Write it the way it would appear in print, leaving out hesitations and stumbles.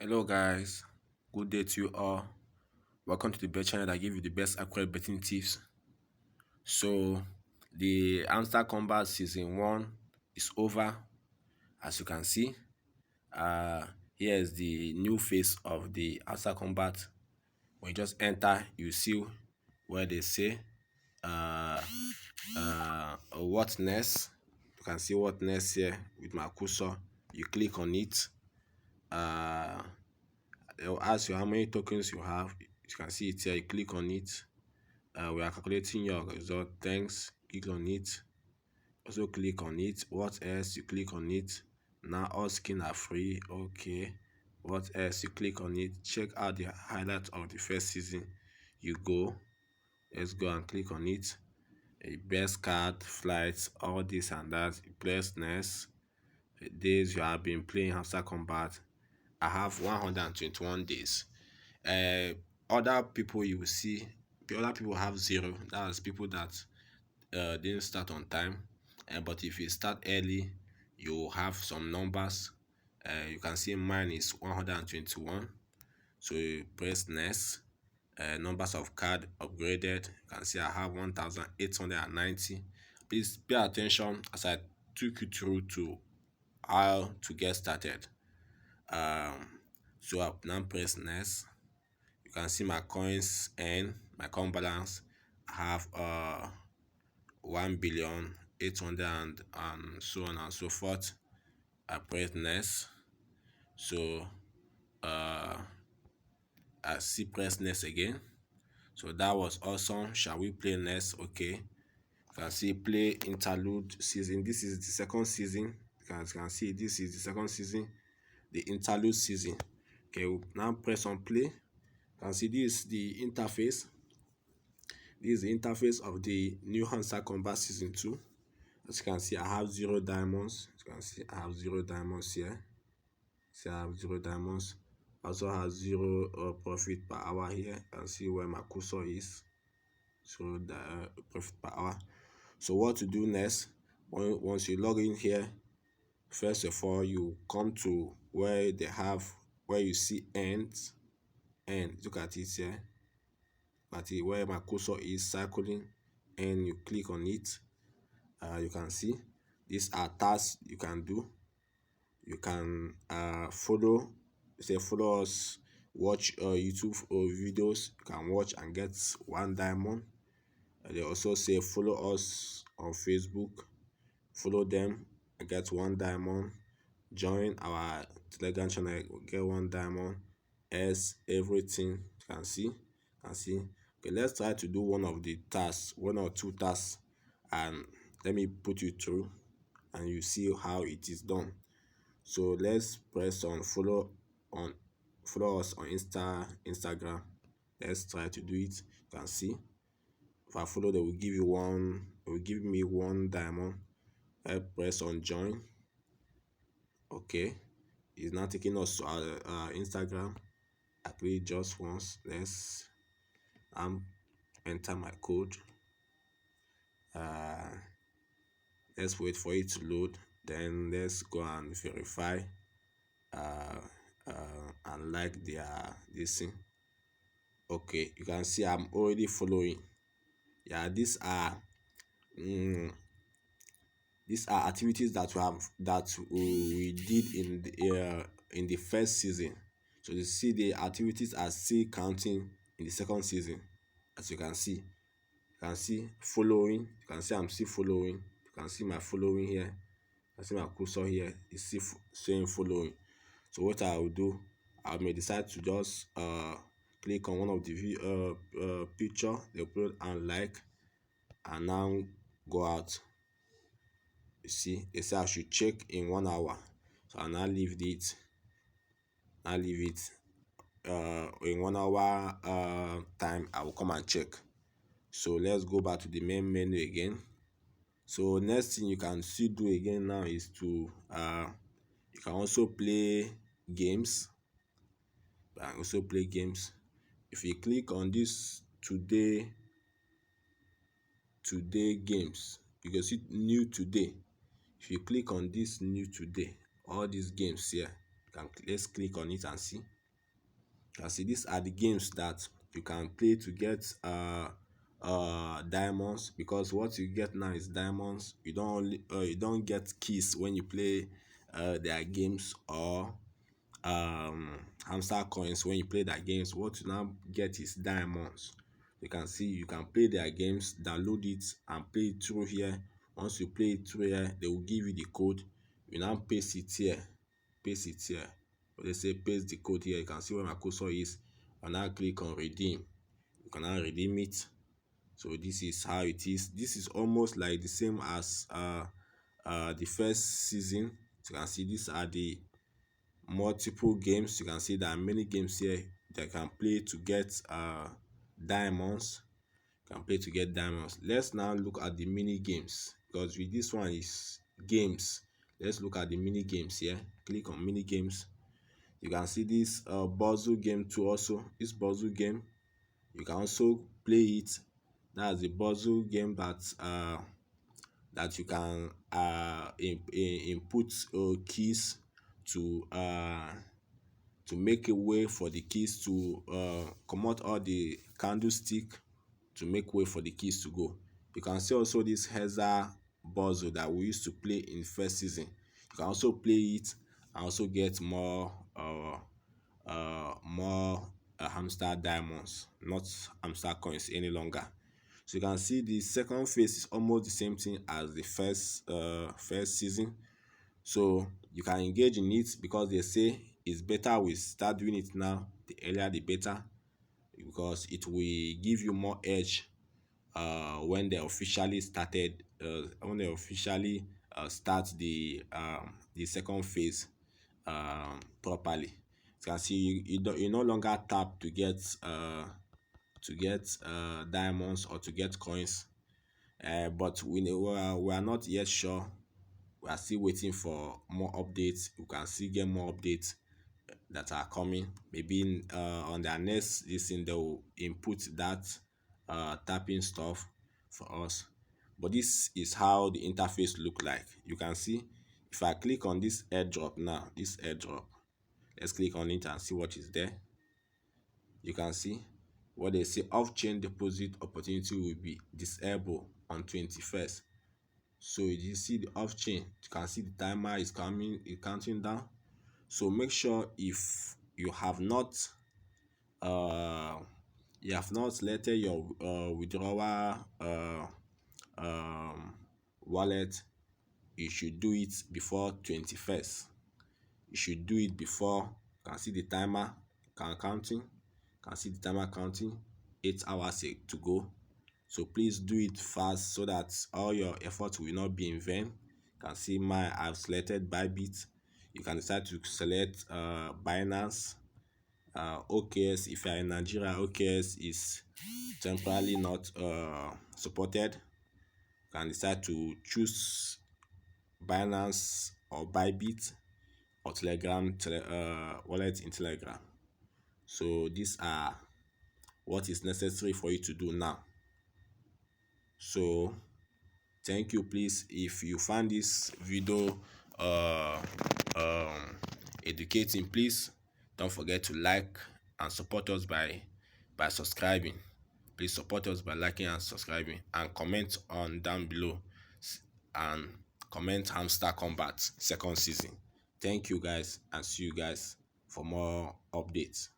Hello guys, good day to you all. Welcome to the bet channel that give you the best accurate betting tips. So the Hamster Combat season 1 is over. As you can see, here is the new face of the Hamster Combat. When you just enter, you see where they say what next. You can see what next here with my cursor. You click on it. They'll ask you how many tokens you have. You can see it here. You click on it. We are calculating your result. Thanks. Click on it. Also click on it. What else? You click on it. Now all skins are free. Okay. What else? You click on it. Check out the highlight of the first season. You go. Let's go and click on it. A best card, flights, all this and that. Press next. Days you have been playing Hamster Combat. I have 121 days. Other people you will see, other people have 0. That's people that didn't start on time. But if you start early, you have some numbers. You can see mine is 121. So you press next. Numbers of card upgraded. You can see I have 1890. Please pay attention as I took you through to how to get started. So I now press next. You can see my coins and my coin balance. I have 1,800,000 and so on and so forth. I press next. So I see press next again. So that was awesome. Shall we play next? Okay. You can see play interlude season. This is the second season. As you can see, this is the second season, the interlude season. Okay, we'll now press on play. You can see this is the interface. This is the interface of the new Hamster Combat season 2. As you can see, I have 0 diamonds. As you can see, I have 0 diamonds here. See, I have 0 diamonds. Also have 0 profit per hour here. You can see where my cursor is. So the profit per hour. So what to do next? Once you log in here, first of all, you come to where they have, where you see ends. And look at it here. But where my cursor is circling, and you click on it. You can see these are tasks you can do. You can follow us, watch YouTube or videos. You can watch and get 1 diamond. They also say follow us on Facebook, follow them and get 1 diamond. Join our Telegram channel, get 1 diamond. As everything you can see. Okay, let's try to do one of the tasks, 1 or 2 tasks, and let me put you through and you see how it is done. So let's press on follow us on Instagram. Let's try to do it. You can see if I follow, they will give you one, it will give me 1 diamond. I press on join. Okay, it's now taking us to our Instagram. I play just once. Let's enter my code. Let's wait for it to load. Then let's go and verify and like this thing. Okay, you can see I'm already following. Yeah, these are activities that we did in the first season. So you see the activities are still counting in the second season. As you can see, following. You can see I'm still following. You can see my following here. You can see my cursor here is still saying following. So what I will do, I may decide to just click on one of the picture they upload and like, and now go out. You see, they say I should check in 1 hour. So I now leave it. In 1 hour time, I will come and check. So let's go back to the main menu again. So next thing you can still do again now is to you can also play games. If you click on this today games, you can see new today. If you click on this new today, all these games here, Let's click on it and see. You can see these are the games that you can play to get diamonds, because what you get now is diamonds. You don't get keys when you play their games, or hamster coins when you play their games. What you now get is diamonds. You can see you can play their games, download it and play it through here. Once you play it through here, they will give you the code. You now paste it here, paste it here. But they say paste the code here. You can see where my cursor is. And now click on redeem. You can now redeem it. So this is how it is. This is almost like the same as the first season. So you can see these are the multiple games. You can see there are many games here that can play to get diamonds. You can play to get diamonds. Let's now look at the mini games, because with this one is games. Let's look at the mini games here. Click on mini games. You can see this puzzle game too. Also this puzzle game, you can also play it. That's the puzzle game that you can input keys to make a way for the keys to come out, all the candlestick to make way for the keys to go. You can see also this Heather puzzle that we used to play in first season. You can also play it and also get more hamster diamonds, not hamster coins any longer. So you can see the second phase is almost the same thing as the first season. So you can engage in it, because they say it's better we start doing it now. The earlier the better, because it will give you more edge when they officially start the second phase properly. You can see you no longer tap to get diamonds or to get coins, but we are not yet sure. We are still waiting for more updates. You can still get more updates that are coming. Maybe on their next listen they will input that tapping stuff for us. But this is how the interface look like. You can see if I click on this airdrop now, this airdrop, let's click on it and see what is there. You can see what they say: off-chain deposit opportunity will be disabled on 21st. So you see the off-chain, you can see the timer is counting down. So make sure if you have not selected your withdrawal wallet, you should do it before 21st. You should do it before. You can see the timer counting. You can see the timer counting. 8 hours to go. So please do it fast so that all your efforts will not be in vain. You can see I've selected Bybit. You can decide to select Binance, OKS. If you are in Nigeria, OKS is temporarily not supported. You can decide to choose Binance or Bybit or Telegram wallet in Telegram. So these are what is necessary for you to do now. So thank you. Please, if you find this video educating, please don't forget to like and support us by subscribing. Please support us by liking and subscribing, and comment on down below and comment Hamster Combat second season. Thank you guys, and see you guys for more updates.